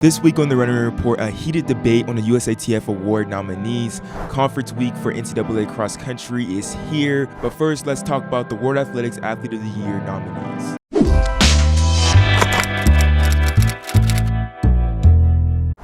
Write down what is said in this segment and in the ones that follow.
This week on the Running Report, a heated debate on the USATF Award nominees. Conference week for NCAA cross country is here. But first, let's talk about the World Athletics Athlete of the Year nominees.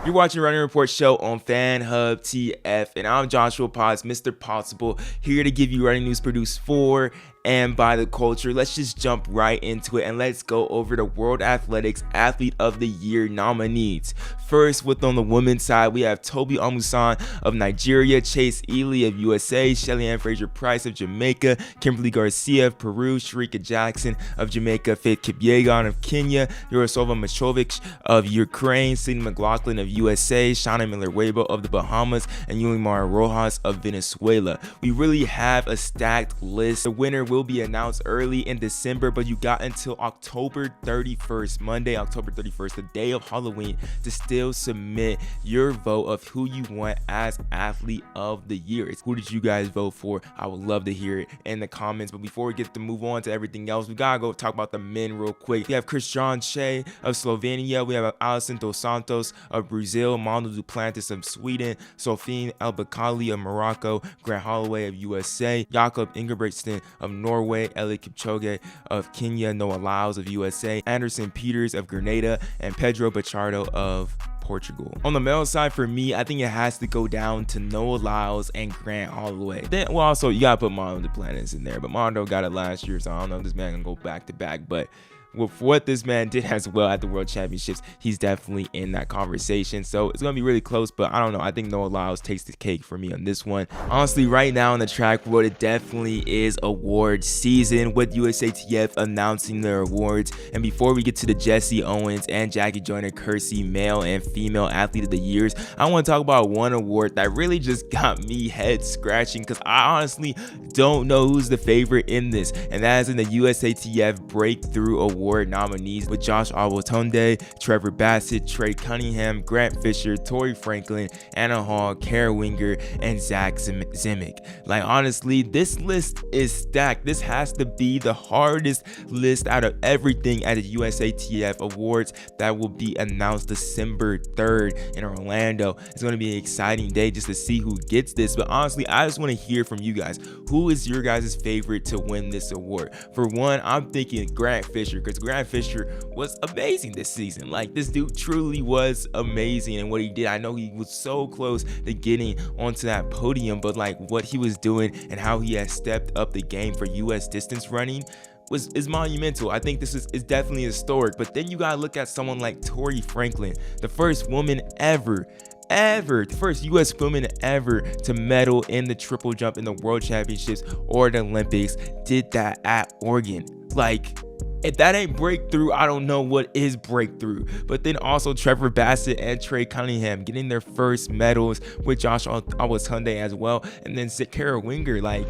You're watching Running Report show on FanHub TF, and I'm Joshua Potts, Mr. Possible, here to give you running news produced for and by the culture. Let's just jump right into it and let's go over the World Athletics Athlete of the Year nominees. First, on the women's side, we have Tobi Amusan of Nigeria, Chase Ely of USA, Shelly-Ann Fraser-Price of Jamaica, Kimberly Garcia of Peru, Sharika Jackson of Jamaica, Faith Kipyegon of Kenya, Yaroslavna Machovic of Ukraine, Sydney McLaughlin of USA, Shauna Miller-Weibo of the Bahamas, and Yulimar Rojas of Venezuela. We really have a stacked list. The winner will be announced early in December, but you got until October 31st, Monday, October 31st, the day of Halloween, to still submit your vote of who you want as Athlete of the Year. Who did you guys vote for? I would love to hear it in the comments. But before we get to move on to everything else, we gotta go talk about the men real quick. We have Christian Shea of Slovenia. We have Alison Dos Santos of Brazil, Manu Duplantis of Sweden, Sophie Elbakali of Morocco, Grant Holloway of USA, Jakob Ingebrigtsen of Norway, Eliud Kipchoge of Kenya, Noah Lyles of USA, Anderson Peters of Grenada, and Pedro Bachardo of Portugal. On the male side, for me, I think it has to go down to Noah Lyles and Grant Holloway. Then, well, also you gotta put Mondo Duplantis in there, but Mondo got it last year, so I don't know if this man can go back to back, but with what this man did as well at the World Championships, he's definitely in that conversation. So it's going to be really close, but I don't know. I think Noah Lyles takes the cake for me on this one. Honestly, right now in the track world, it definitely is award season with USATF announcing their awards. And before we get to the Jesse Owens and Jackie Joyner-Kersee Male and Female Athlete of the Years, I want to talk about one award that really just got me head scratching because I honestly don't know who's the favorite in this. And that is in the USATF Breakthrough Award nominees with Josh Awotunde, Trevor Bassett, Trey Cunningham, Grant Fisher, Tori Franklin, Anna Hall, Kara Winger, and Zach Zimick. Like, honestly, this list is stacked. This has to be the hardest list out of everything at the USATF Awards that will be announced December 3rd in Orlando. It's going to be an exciting day just to see who gets this. But honestly, I just want to hear from you guys. Who is your guys' favorite to win this award? For one, I'm thinking Grant Fisher, because Grant Fisher was amazing this season. Like, this dude truly was amazing in what he did. I know he was so close to getting onto that podium, but like what he was doing and how he has stepped up the game for US distance running is monumental. I think this is definitely historic. But then you gotta look at someone like Tori Franklin, the first woman ever, the first US woman ever to medal in the triple jump in the World Championships or the Olympics, did that at Oregon. Like, if that ain't breakthrough, I don't know what is breakthrough. But then also Trevor Bassett and Trey Cunningham getting their first medals with Josh Awotunde as well. And then Kara Winger, like,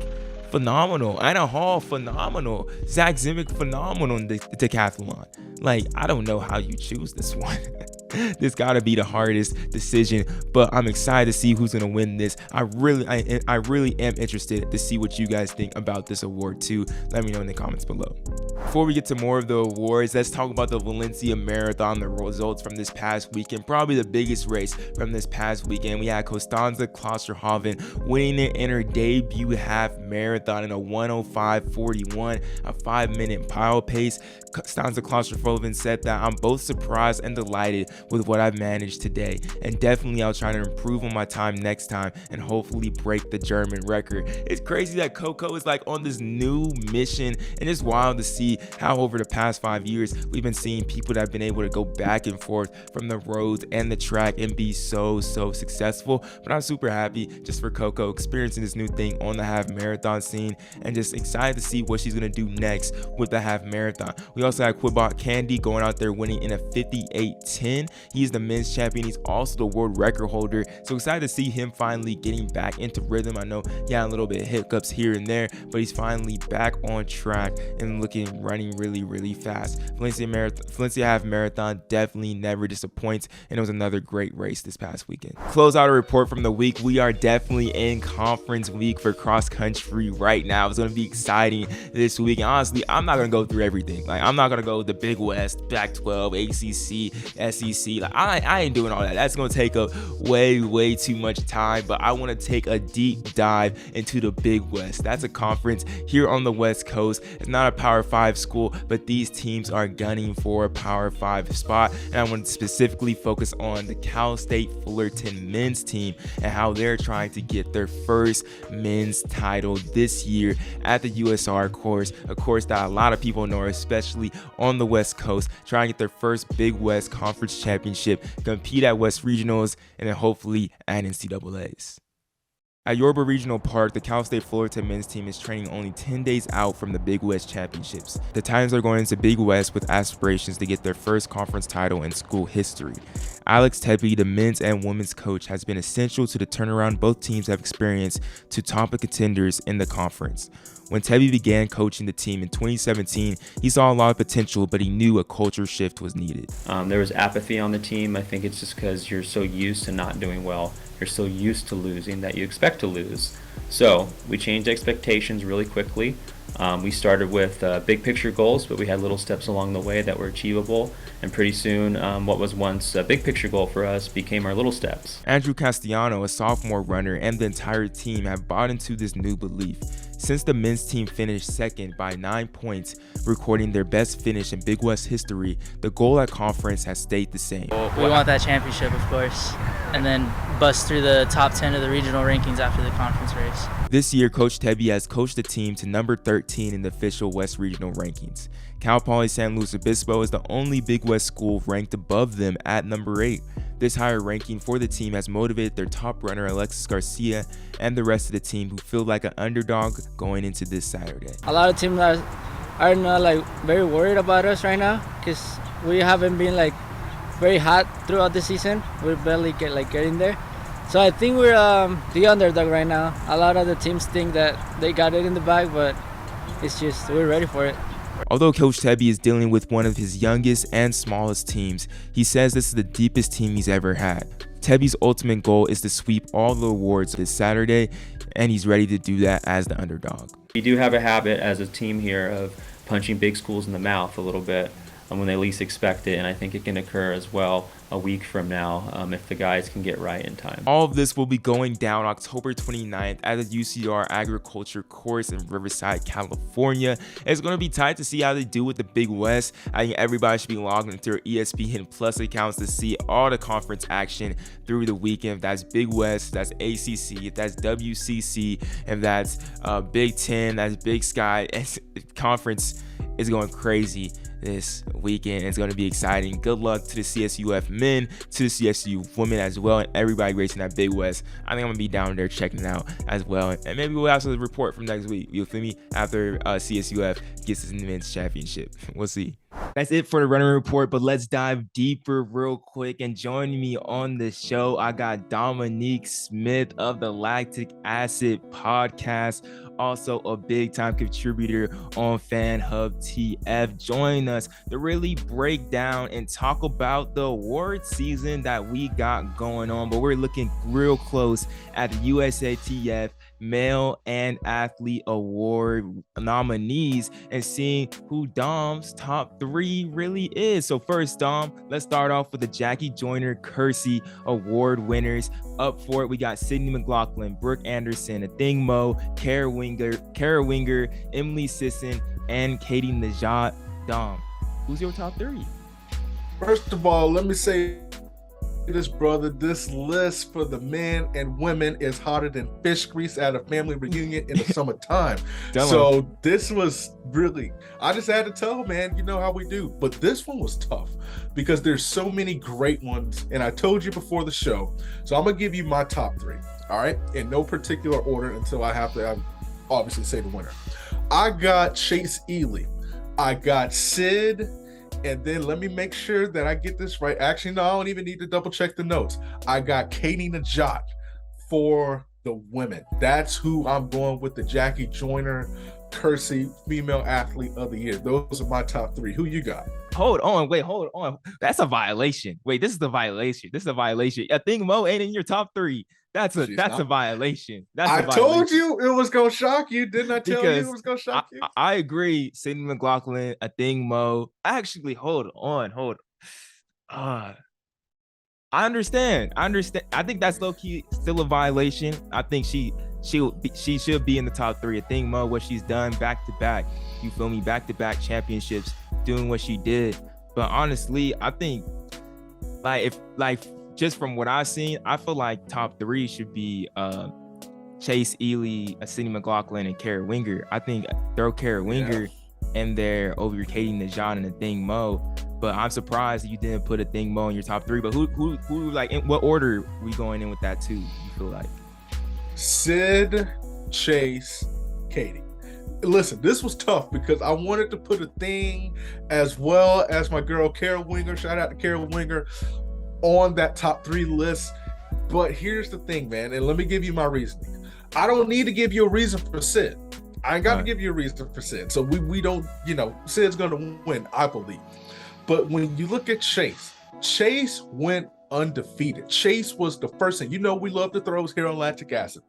phenomenal. Anna Hall, phenomenal. Zach Zimick, phenomenal in the decathlon. Like, I don't know how you choose this one. This gotta be the hardest decision, but I'm excited to see who's gonna win this. I really am interested to see what you guys think about this award too. Let me know in the comments below. Before we get to more of the awards, let's talk about the Valencia Marathon, the results from this past weekend. Probably the biggest race from this past weekend. We had Costanza Klosterhoven winning it in her debut half marathon in a 1:05:41, a 5-minute pile pace. Costanza Klosterhoven said that I'm both surprised and delighted with what I've managed today, and definitely I'll try to improve on my time next time and hopefully break the German record. It's crazy that Coco is like on this new mission, and it's wild to see how over the past 5 years we've been seeing people that have been able to go back and forth from the roads and the track and be so successful. But I'm super happy just for Coco experiencing this new thing on the half marathon scene, and just excited to see what she's gonna do next with the half marathon. We also had Quibot Candy going out there winning in a 58:10. He's the men's champion. He's also the world record holder. So excited to see him finally getting back into rhythm. I know he had a little bit of hiccups here and there, but he's finally back on track and running really fast. Valencia half marathon definitely never disappoints, and it was another great race this past weekend. Close out a report from the week. We are definitely in conference week for cross country right now. It's going to be exciting this week. And honestly, I'm not going to go through everything. Like, I'm not going to go the Big West, Pac-12, ACC, SEC, ACC. Like I ain't doing all that. That's gonna take up way too much time. But I want to take a deep dive into the Big West. That's a conference here on the West Coast. It's not a Power 5 school, but these teams are gunning for a Power 5 spot. And I want to specifically focus on the Cal State Fullerton men's team and how they're trying to get their first men's title this year at the USR course, a course that a lot of people know, especially on the West Coast, trying to get their first Big West Conference championship, compete at West Regionals, and then hopefully at NCAAs. At Yorba Regional Park, the Cal State Fullerton men's team is training only 10 days out from the Big West Championships. The Titans are going into Big West with aspirations to get their first conference title in school history. Alex Tebby, the men's and women's coach, has been essential to the turnaround both teams have experienced to top the contenders in the conference. When Tebby began coaching the team in 2017, he saw a lot of potential, but he knew a culture shift was needed. There was apathy on the team. I think it's just because you're so used to not doing well. You're so used to losing that you expect to lose. So we changed expectations really quickly. We started with big picture goals, but we had little steps along the way that were achievable. And pretty soon, what was once a big picture goal for us became our little steps. Andrew Castellano, a sophomore runner, and the entire team have bought into this new belief. Since the men's team finished second by 9 points, recording their best finish in Big West history, the goal at conference has stayed the same. We want that championship, of course, and then bust through the top 10 of the regional rankings after the conference race. This year, Coach Tebby has coached the team to number 13 in the official West Regional rankings. Cal Poly San Luis Obispo is the only Big West school ranked above them at number 8. This higher ranking for the team has motivated their top runner Alexis Garcia and the rest of the team, who feel like an underdog going into this Saturday. A lot of teams are not very worried about us right now because we haven't been very hot throughout the season. We're barely getting there. So I think we're the underdog right now. A lot of the teams think that they got it in the bag, but it's just we're ready for it. Although Coach Tebby is dealing with one of his youngest and smallest teams, he says this is the deepest team he's ever had. Tebby's ultimate goal is to sweep all the awards this Saturday, and he's ready to do that as the underdog. We do have a habit as a team here of punching big schools in the mouth a little bit when they least expect it, and I think it can occur as well a week from now if the guys can get right in time. All of this will be going down October 29th at the UCR Agriculture course in Riverside, California. It's going to be tight to see how they do with the Big West. I think everybody should be logged into their ESPN Plus accounts to see all the conference action through the weekend. If that's Big West, that's ACC, if that's WCC, if that's Big Ten, that's Big Sky. Conference is going crazy this weekend. It's going to be exciting. Good luck to the CSUF men, to the CSU women as well, and everybody racing that Big West. I think I'm gonna be down there checking it out as well, and maybe we'll have some report from next week. You feel me? After CSUF gets his men's championship, we'll see. That's it for the running report, but let's dive deeper real quick. And joining me on the show, I got Dominique Smith of the Lactic Acid Podcast, also a big time contributor on Fan Hub TF. Join us to really break down and talk about the award season that we got going on. But we're looking real close at the USATF Male and Athlete Award nominees and seeing who Dom's top 3 really is. So first, Dom, let's start off with the Jackie Joyner-Kersee Award winners. Up for it, we got Sydney McLaughlin, Brooke Anderson, Athing Mo, Kara Winger, Emily Sisson, and Katie Najat. Dom, who's your top 3? First of all, let me say this, brother. This list for the men and women is hotter than fish grease at a family reunion in the summertime. So this was really, I just had to tell, man, you know how we do. But this one was tough because there's so many great ones. And I told you before the show. So I'm going to give you my top 3. All right. In no particular order until I have to obviously say the winner. I got Chase Ely. I got Sid. And then let me make sure that I get this right. Actually, no, I don't even need to double check the notes. I got Katie Najat for the women. That's who I'm going with, the Jackie Joyner-Kersee Female Athlete of the Year. Those are my top 3. Who you got? Hold on. That's a violation. Wait, this is a violation. I think Mo ain't in your top 3. That's a violation. I told you it was gonna shock you. Didn't I tell you it was gonna shock you? I agree. Sydney McLaughlin, Athing Mo. Actually, hold on. I understand. I think that's low key still a violation. I think she should be in the top 3. I think Mo, what she's done back to back, you feel me, back to back championships, doing what she did. But honestly, I think just from what I've seen, I feel like top 3 should be Chase Ely, Sydney McLaughlin, and Kara Winger. I think throw Kara Winger in there over Katie Najad and the Thing Mo. But I'm surprised that you didn't put a Thing Mo in your top 3. But who like, in what order we going in with that too? You feel like Sid, Chase, Katie. Listen, this was tough because I wanted to put a Thing as well as my girl Kara Winger. Shout out to Kara Winger on that top 3 list. But here's the thing, man, and let me give you my reasoning. I don't need to give you a reason for Sid. I ain't got to give you a reason for Sid. So we don't, Sid's going to win, I believe. But when you look at Chase went undefeated. Chase was the first thing. We love to throws here on lactic acid.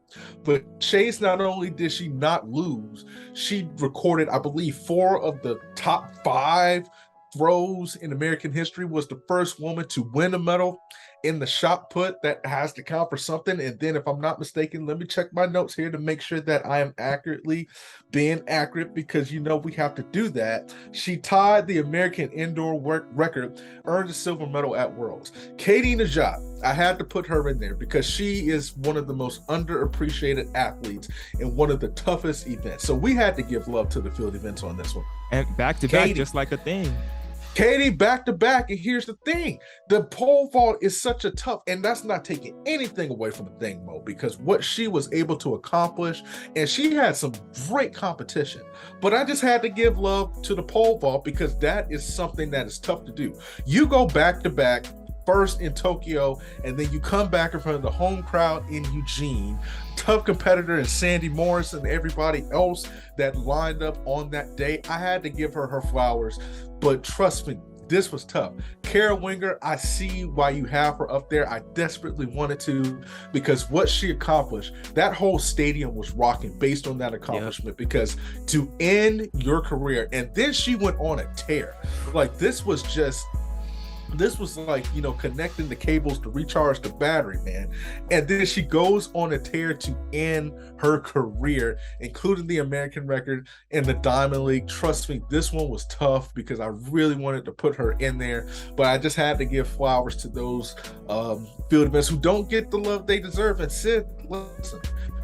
But Chase, not only did she not lose, she recorded, I believe, 4 of the top 5 throws in American history, was the first woman to win a medal in the shot put. That has to count for something. And then, if I'm not mistaken, let me check my notes here to make sure that I am accurately being accurate, because we have to do that. She tied the American indoor record, earned a silver medal at Worlds. Katie Najad, I had to put her in there because she is one of the most underappreciated athletes in one of the toughest events. So we had to give love to the field events on this one. And back to back, just like a Thing. Katie back to back, and here's the thing: the pole vault is such a tough, and that's not taking anything away from the Thing Mo, because what she was able to accomplish, and she had some great competition. But I just had to give love to the pole vault because that is something that is tough to do. You go back to back, first in Tokyo, and then you come back in front of the home crowd in Eugene. Tough competitor, and Sandy Morris and everybody else that lined up on that day. I had to give her flowers, but trust me, this was tough. Kara Winger, I see why you have her up there. I desperately wanted to, because what she accomplished, that whole stadium was rocking based on that accomplishment. Because to end your career, and then she went on a tear. Like, this was like, connecting the cables to recharge the battery, man. And then she goes on a tear to end her career, including the American record in the Diamond League. Trust me, this one was tough because I really wanted to put her in there, but I just had to give flowers to those field events who don't get the love they deserve. And Sid, listen,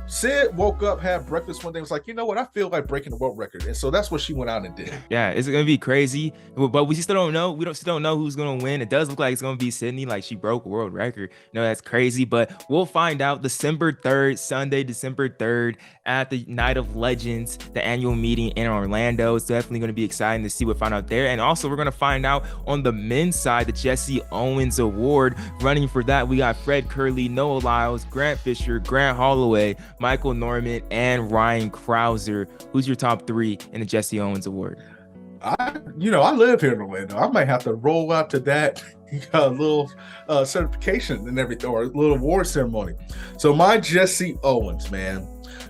Sid woke up, had breakfast one day, was like, what? I feel like breaking the world record. And so that's what she went out and did. Yeah, it's going to be crazy. But we still don't know. We still don't know who's going to win. It does look like it's going to be Sydney. Like, she broke a world record. That's crazy. But we'll find out December 3rd, Sunday, December 3rd, at the Night of Legends, the annual meeting in Orlando. It's definitely going to be exciting to see what find out there. And also, we're going to find out on the men's side, the Jesse Owens Award. Running for that, we got Fred Curley, Noah Lyles, Grant Fisher, Grant Holloway, Michael Norman, and Ryan Krauser. Who's your top 3 in the Jesse Owens Award? I live here in Orlando. I might have to roll out to that little certification and everything, or a little award ceremony. So my Jesse Owens, man.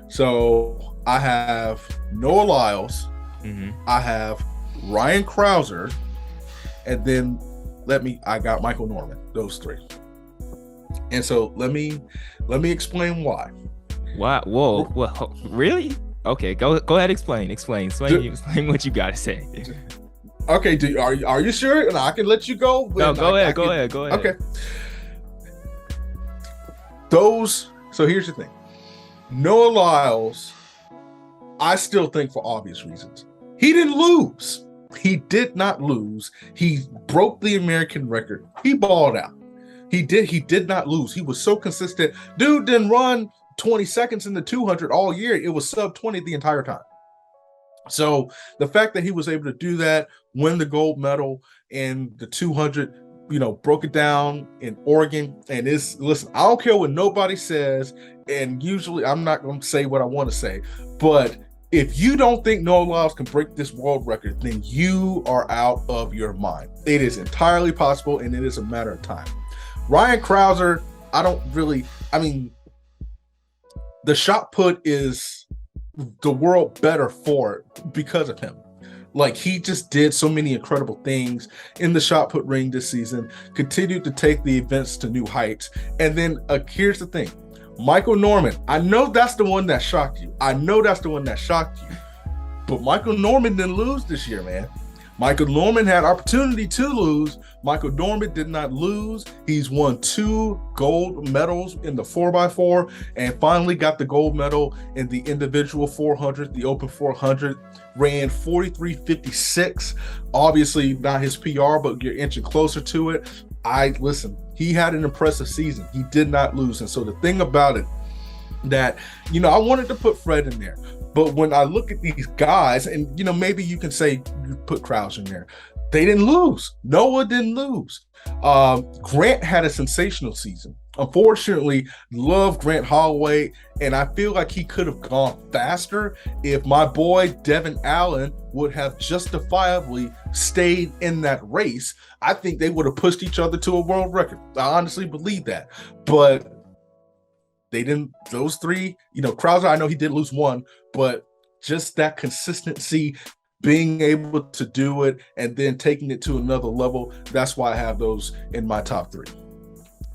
So I have Noah Lyles, I have Ryan Krauser, and then I got Michael Norman. Those 3. And so let me explain why. Wow! Whoa! Well, really? Okay, go ahead. Explain what you gotta say. Okay, are you sure? And I can let you go. No, go ahead. Okay. So here's the thing. Noah Lyles, I still think, for obvious reasons, he didn't lose. He did not lose. He broke the American record. He balled out. He did not lose. He was so consistent. Dude didn't run 20 seconds in the 200 all year. It was sub 20 the entire time. So the fact that he was able to do that, win the gold medal in the 200, broke it down in Oregon. And listen, I don't care what nobody says. And usually I'm not going to say what I want to say, but if you don't think Noah Lyles can break this world record, then you are out of your mind. It is entirely possible, and it is a matter of time. Ryan Krauser, the shot put is the world better for it because of him. Like, he just did so many incredible things in the shot put ring this season, continued to take the events to new heights. And then here's the thing. Michael Norman, I know that's the one that shocked you. But Michael Norman didn't lose this year, man. Michael Norman had opportunity to lose. Michael Norman did not lose. He's won 2 gold medals in the 4x4 and finally got the gold medal in the individual 400, the open 400. Ran 43.56. Obviously not his PR, but you're inching closer to it. Listen, he had an impressive season. He did not lose. And so the thing about it that, I wanted to put Fred in there. But when I look at these guys, and, maybe you can say you put Krause in there, they didn't lose. Noah didn't lose. Grant had a sensational season. Unfortunately, love Grant Holloway, and I feel like he could have gone faster if my boy Devin Allen would have justifiably stayed in that race. I think they would have pushed each other to a world record. I honestly believe that. But they didn't, those 3, Krause, I know he did lose 1, but just that consistency, being able to do it and then taking it to another level, that's why I have those in my top 3.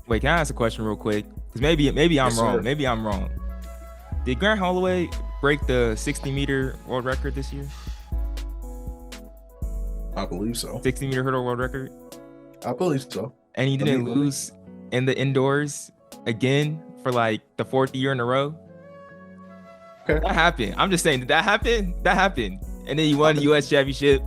Wait, can I ask a question real quick? Because maybe I'm wrong. Sir. Maybe I'm wrong. Did Grant Holloway break the 60-meter world record this year? I believe so. 60-meter hurdle world record? I believe so. And he didn't lose in the indoors again for like the 4th year in a row? Okay. That happened. I'm just saying, did that happen? That happened. And then he won the U.S. championship.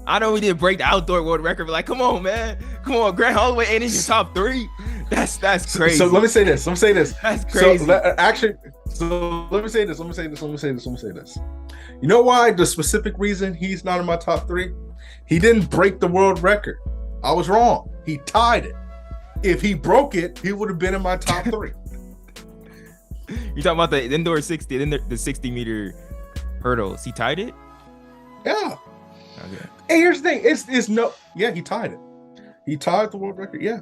I know we didn't break the outdoor world record, but like, come on, man. Come on, Grant Holloway ain't in your top 3. That's crazy. So let me say this. That's crazy. So let me say this. You know why? The specific reason he's not in my top 3? He didn't break the world record. I was wrong. He tied it. If he broke it, he would have been in my top 3. You talking about the indoor 60, the 60-meter hurdles? He tied it? Yeah. Okay. And here's the thing. He tied it. He tied the world record. Yeah.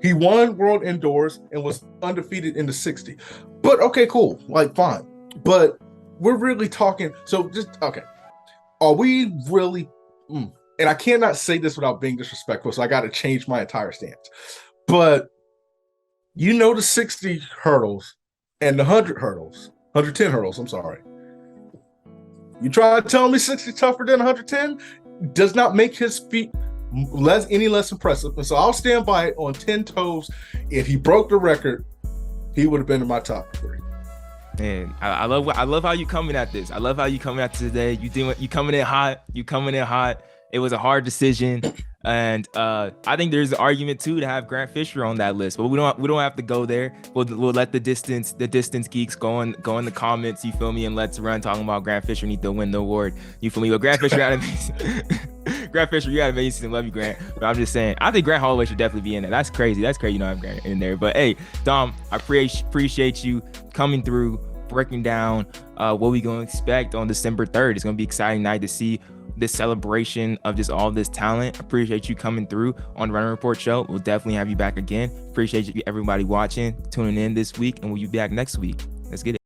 He won world indoors and was undefeated in the 60. But okay, cool. Like, fine. But we're really talking. So just, okay. Are we really, and I cannot say this without being disrespectful, so I got to change my entire stance. But the 60 hurdles and the 100 hurdles, 110 hurdles, I'm sorry. You try to tell me 60 tougher than 110 does not make his feat any less impressive. And so I'll stand by it on 10 toes. If he broke the record, he would have been in my top 3. Man, I love how you coming at this. I love how you coming at this today. You coming in hot. It was a hard decision, and I think there's an argument too to have Grant Fisher on that list, but we don't have to go there. We'll let the distance geeks go in the comments. You feel me? And let's run talking about Grant Fisher need to win the award. You feel me? But Grant Fisher had amazing. Grant Fisher, you had amazing. Love you, Grant. But I'm just saying, I think Grant Holloway should definitely be in there. That's crazy. I have Grant in there. But hey, Dom, I appreciate you coming through, breaking down what we gonna expect on December 3rd. It's gonna be an exciting night to see this celebration of just all this talent. Appreciate you coming through on the Running Report show. We'll definitely have you back again. Appreciate you, everybody watching, tuning in this week, and we'll be back next week. Let's get it.